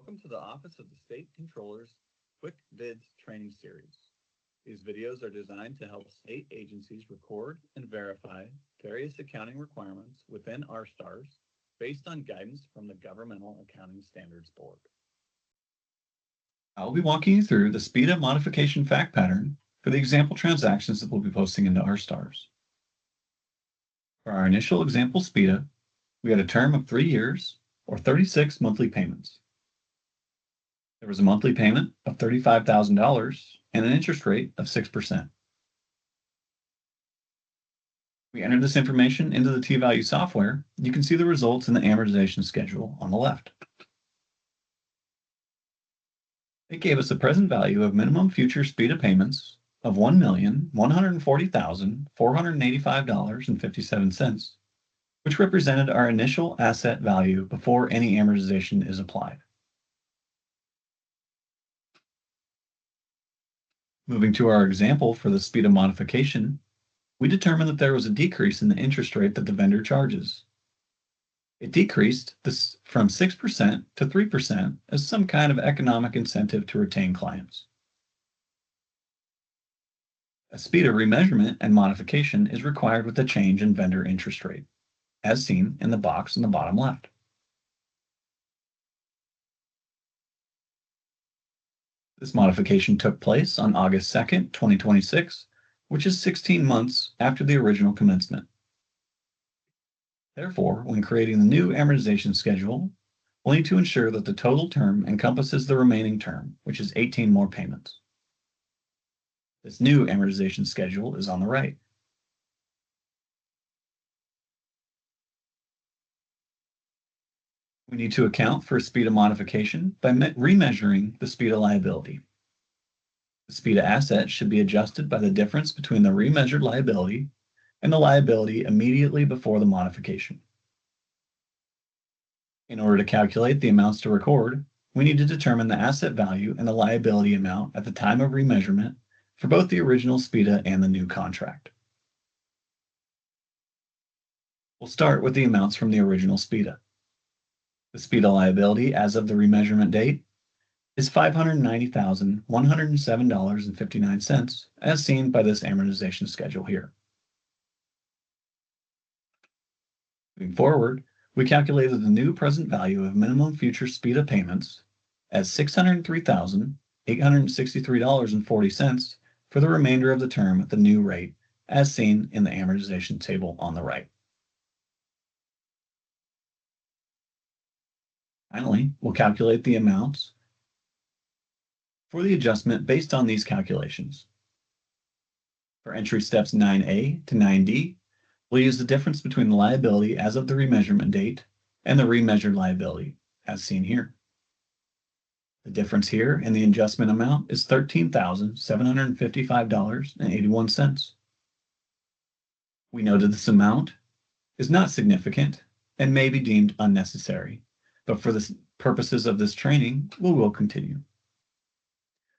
Welcome to the Office of the State Controller's Quick Vids training series. These videos are designed to help state agencies record and verify various accounting requirements within RSTARS based on guidance from the Governmental Accounting Standards Board. I'll be walking you through the SBITA modification fact pattern for the example transactions that we'll be posting into RSTARS. For our initial example SBITA, we had a term of 3 years or 36 monthly payments. There was a monthly payment of $35,000 and an interest rate of 6%. We entered this information into the T-Value software. You can see the results in the amortization schedule on the left. It gave us a present value of minimum future SBITA payments of $1,140,485.57, which represented our initial asset value before any amortization is applied. Moving to our example for the SBITA modification, we determined that there was a decrease in the interest rate that the vendor charges. It decreased this from 6% to 3% as some kind of economic incentive to retain clients. A SBITA remeasurement and modification is required with a change in vendor interest rate, as seen in the box in the bottom left. This modification took place on August 2nd, 2026, which is 16 months after the original commencement. Therefore, when creating the new amortization schedule, we'll need to ensure that the total term encompasses the remaining term, which is 18 more payments. This new amortization schedule is on the right. We need to account for a SBITA modification by remeasuring the SBITA liability. The SBITA asset should be adjusted by the difference between the remeasured liability and the liability immediately before the modification. In order to calculate the amounts to record, we need to determine the asset value and the liability amount at the time of remeasurement for both the original SBITA and the new contract. We'll start with the amounts from the original SBITA. The SBITA liability as of the remeasurement date is $590,107.59, as seen by this amortization schedule here. Moving forward, we calculated the new present value of minimum future SBITA payments as $603,863.40 for the remainder of the term at the new rate, as seen in the amortization table on the right. Finally, we'll calculate the amounts for the adjustment based on these calculations. For entry steps 9A to 9D, we'll use the difference between the liability as of the remeasurement date and the remeasured liability, as seen here. The difference here in the adjustment amount is $13,755.81. We noted this amount is not significant and may be deemed unnecessary, but for the purposes of this training, we will continue.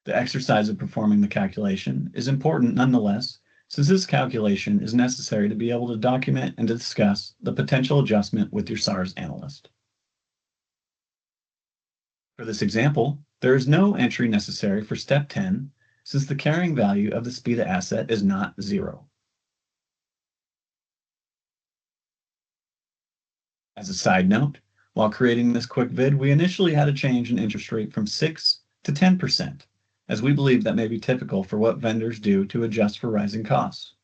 The exercise of performing the calculation is important nonetheless, since this calculation is necessary to be able to document and discuss the potential adjustment with your SARS analyst. For this example, there is no entry necessary for step 10, since the carrying value of the SBITA asset is not 0. As a side note, while creating this quick vid, we initially had a change in interest rate from 6 to 10%, as we believe that may be typical for what vendors do to adjust for rising costs.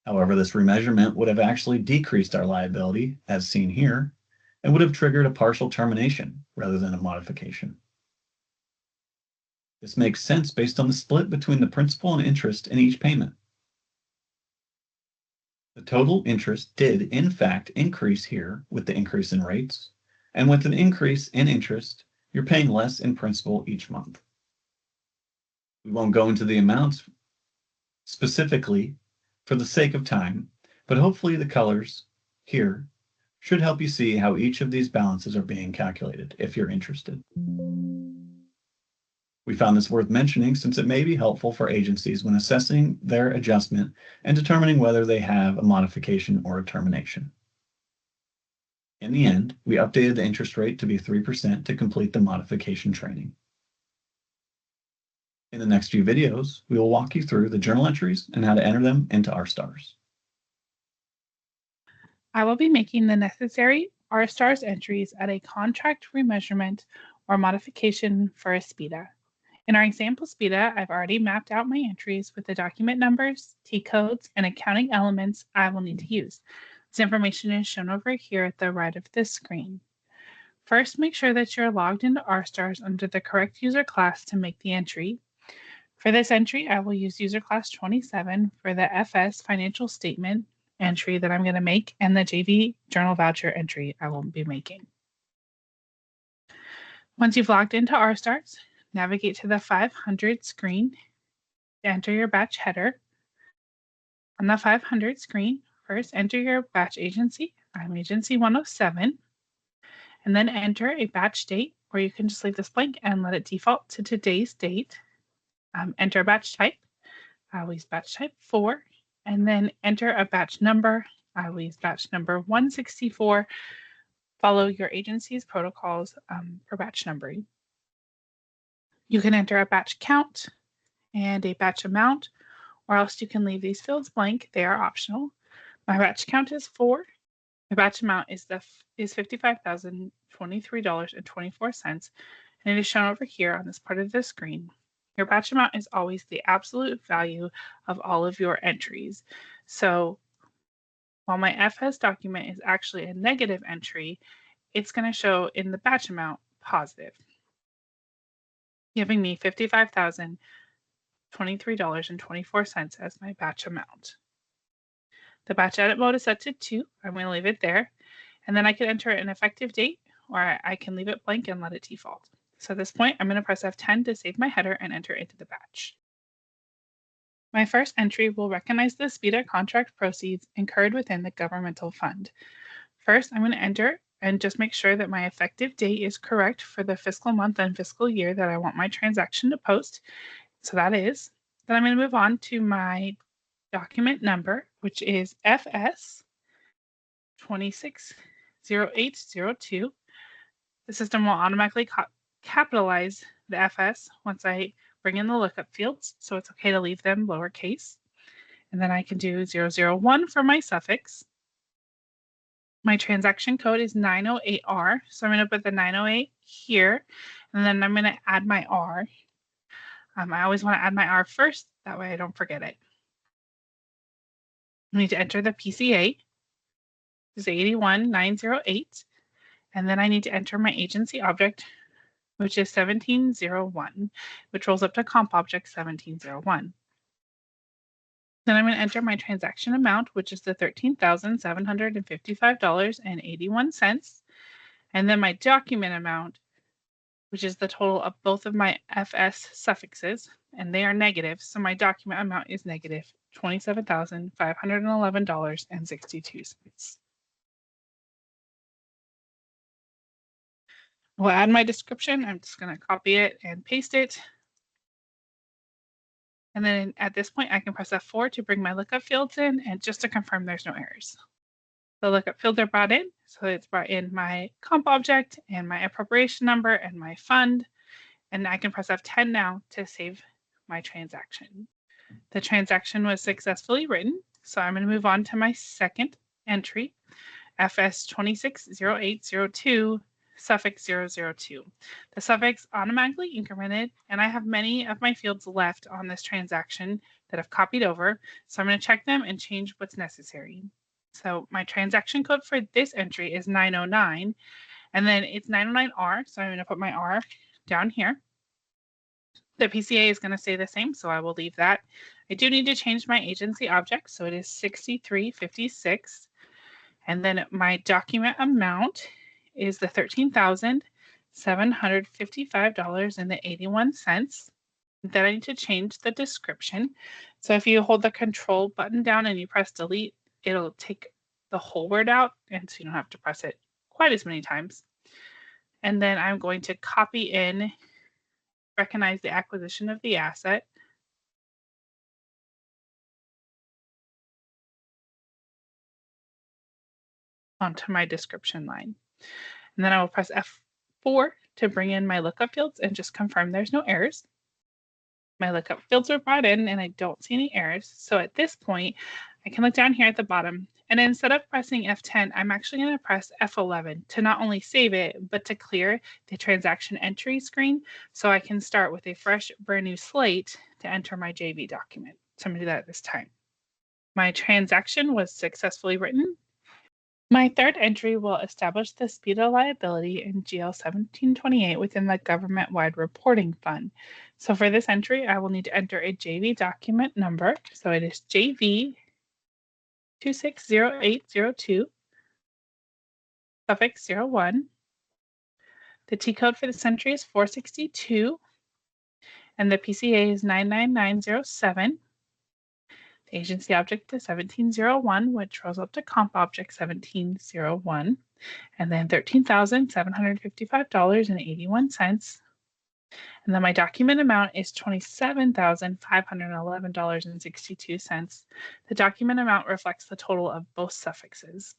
However, this remeasurement would have actually decreased our liability, as seen here, and would have triggered a partial termination rather than a modification. This makes sense based on the split between the principal and interest in each payment. The total interest did, in fact, increase here with the increase in rates, and with an increase in interest, you're paying less in principal each month. We won't go into the amounts specifically for the sake of time, but hopefully the colors here should help you see how each of these balances are being calculated if you're interested. We found this worth mentioning since it may be helpful for agencies when assessing their adjustment and determining whether they have a modification or a termination. In the end, we updated the interest rate to be 3% to complete the modification training. In the next few videos, we will walk you through the journal entries and how to enter them into RStars. I will be making the necessary RStars entries at a contract remeasurement or modification for a SBITA. In our example SBITA, I've already mapped out my entries with the document numbers, T-codes, and accounting elements I will need to use. This information is shown over here at the right of this screen. First, make sure that you're logged into RStars under the correct user class to make the entry. For this entry, I will use user class 27 for the FS financial statement entry that I'm going to make and the JV journal voucher entry I will be making. Once you've logged into RStars, navigate to the 500 screen to enter your batch header. On the 500 screen, first enter your batch agency. I'm agency 107, and then enter a batch date, or you can just leave this blank and let it default to today's date. Enter a batch type. I will use batch type 4, and then enter a batch number. I will use batch number 164. Follow your agency's protocols for batch numbering. You can enter a batch count and a batch amount, or else you can leave these fields blank. They are optional. My batch count is 4. My batch amount is $55,023.24, and it is shown over here on this part of the screen. Your batch amount is always the absolute value of all of your entries. So while my FS document is actually a negative entry, it's going to show in the batch amount positive, giving me $55,023.24 as my batch amount. The batch edit mode is set to 2. I'm going to leave it there. And then I can enter an effective date, or I can leave it blank and let it default. So at this point, I'm going to press F10 to save my header and enter into the batch. My first entry will recognize the SBITA contract proceeds incurred within the governmental fund. First, I'm going to enter and just make sure that my effective date is correct for the fiscal month and fiscal year that I want my transaction to post. So that is. Then I'm going to move on to my document number, which is FS 260802. The system will automatically capitalize the FS once I bring in the lookup fields, so it's okay to leave them lowercase. And then I can do 001 for my suffix. My transaction code is 908R, so I'm going to put the 908 here, and then I'm going to add my R. I always want to add my R first, that way I don't forget it. I need to enter the PCA, this is 81908, and then I need to enter my agency object, which is 1701, which rolls up to comp object 1701. Then I'm going to enter my transaction amount, which is the $13,755.81, and then my document amount, which is the total of both of my FS suffixes, and they are negative, so my document amount is negative $27,511.62. We'll add my description. I'm just going to copy it and paste it. And then at this point, I can press F4 to bring my lookup fields in, and just to confirm there's no errors. The lookup fields are brought in, so it's brought in my comp object and my appropriation number and my fund. And I can press F10 now to save my transaction. The transaction was successfully written, so I'm going to move on to my second entry, FS 260802. Suffix 002. The suffix automatically incremented, and I have many of my fields left on this transaction that I've copied over, so I'm going to check them and change what's necessary. So my transaction code for this entry is 909, and then it's 909R, so I'm going to put my R down here. The PCA is going to stay the same, so I will leave that. I do need to change my agency object, so it is 6356, and then my document amount is the $13,755.81. Then I need to change the description. So if you hold the control button down and you press delete, it'll take the whole word out, and so you don't have to press it quite as many times. And then I'm going to copy in, recognize the acquisition of the asset. onto my description line. And then I will press F4 to bring in my lookup fields and just confirm there's no errors. My lookup fields are brought in and I don't see any errors. So at this point, I can look down here at the bottom, and instead of pressing F10, I'm actually going to press F11 to not only save it, but to clear the transaction entry screen so I can start with a fresh, brand new slate to enter my JV document. So I'm going to do that this time. My transaction was successfully written. My third entry will establish the SBITA liability in GL 1728 within the government-wide reporting fund. So for this entry, I will need to enter a JV document number. So it is JV 260802, suffix 01. The T code for this entry is 462, and the PCA is 99907. The agency object is 1701, which rolls up to comp object 1701, and then $13,755.81. And then my document amount is $27,511.62. The document amount reflects the total of both suffixes.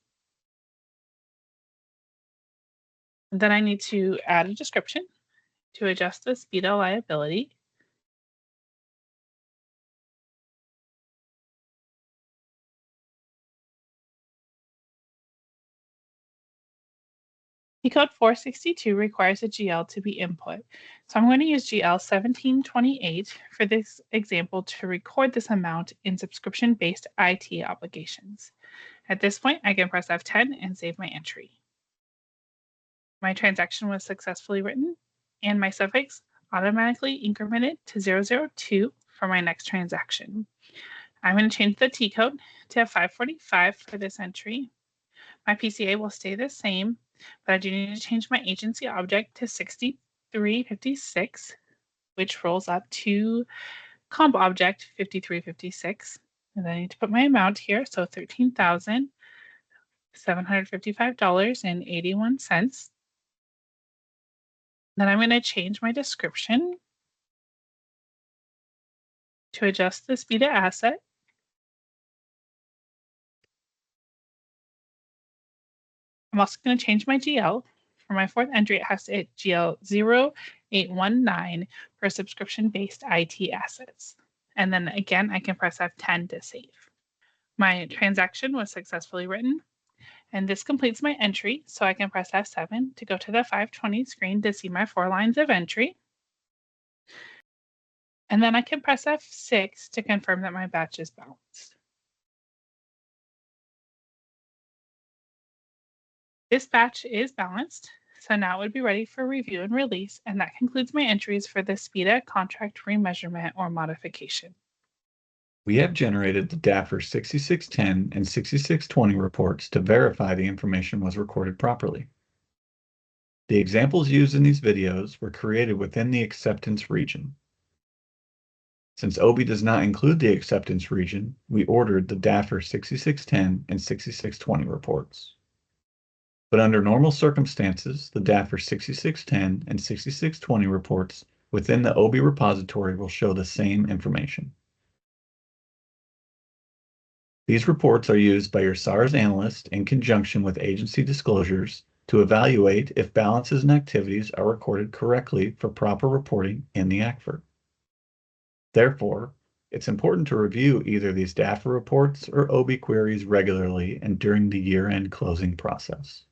And then I need to add a description to adjust the SBITA liability. T code 462 requires a GL to be input. So I'm going to use GL 1728 for this example to record this amount in subscription-based IT obligations. At this point, I can press F10 and save my entry. My transaction was successfully written, and my suffix automatically incremented to 002 for my next transaction. I'm going to change the T code to 545 for this entry. My PCA will stay the same, but I do need to change my agency object to 6356, which rolls up to comp object 5356. And then I need to put my amount here, so $13,755.81. Then I'm going to change my description to adjust the SBITA asset. I'm also going to change my GL. For my fourth entry, it has to hit GL 0819 for subscription-based IT assets. And then again, I can press F10 to save. My transaction was successfully written, and this completes my entry. So I can press F7 to go to the 520 screen to see my 4 lines of entry. And then I can press F6 to confirm that my batch is balanced. This batch is balanced, so now it would be ready for review and release, and that concludes my entries for the SBITA contract remeasurement or modification. We have generated the DAFR 6610 and 6620 reports to verify the information was recorded properly. The examples used in these videos were created within the acceptance region. Since OBI does not include the acceptance region, we ordered the DAFR 6610 and 6620 reports. But under normal circumstances, the DAFR 6610 and 6620 reports within the OBI repository will show the same information. These reports are used by your SARS analyst in conjunction with agency disclosures to evaluate if balances and activities are recorded correctly for proper reporting in the ACFR. Therefore, it's important to review either these DAFR reports or OBI queries regularly and during the year-end closing process.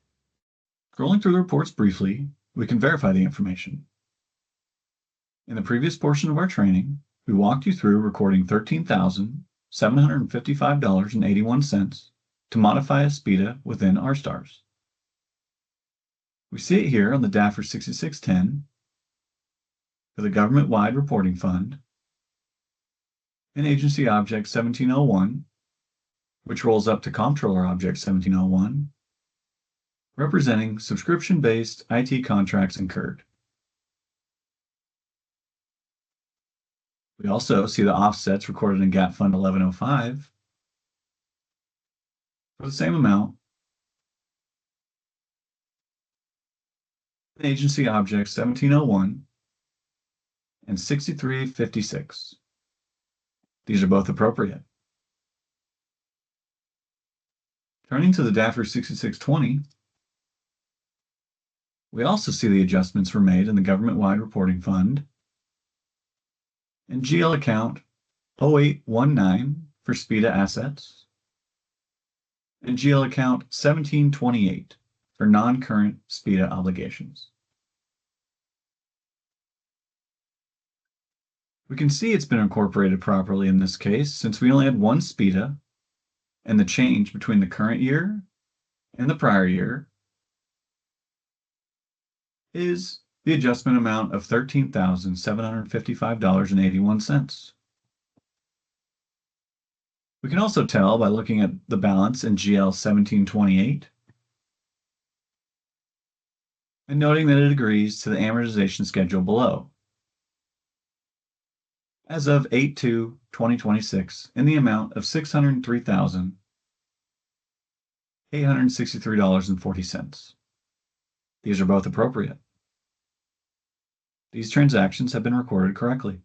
Scrolling through the reports briefly, we can verify the information. In the previous portion of our training, we walked you through recording $13,755.81 to modify a SBITA within RSTARS. We see it here on the DAFR 6610 for the government-wide reporting fund and agency object 1701, which rolls up to comptroller object 1701, representing subscription-based IT contracts incurred. We also see the offsets recorded in GAP Fund 1105 for the same amount, agency object 1701 and 6356. These are both appropriate. Turning to the DAFR 6620, we also see the adjustments were made in the government-wide reporting fund and GL account 0819 for SBITA assets and GL account 1728 for non-current SBITA obligations. We can see it's been incorporated properly in this case since we only had one SBITA, and the change between the current year and the prior year is the adjustment amount of $13,755.81. We can also tell by looking at the balance in GL 1728 and noting that it agrees to the amortization schedule below. As of 8/2/2026, in the amount of $603,863.40. These are both appropriate. These transactions have been recorded correctly.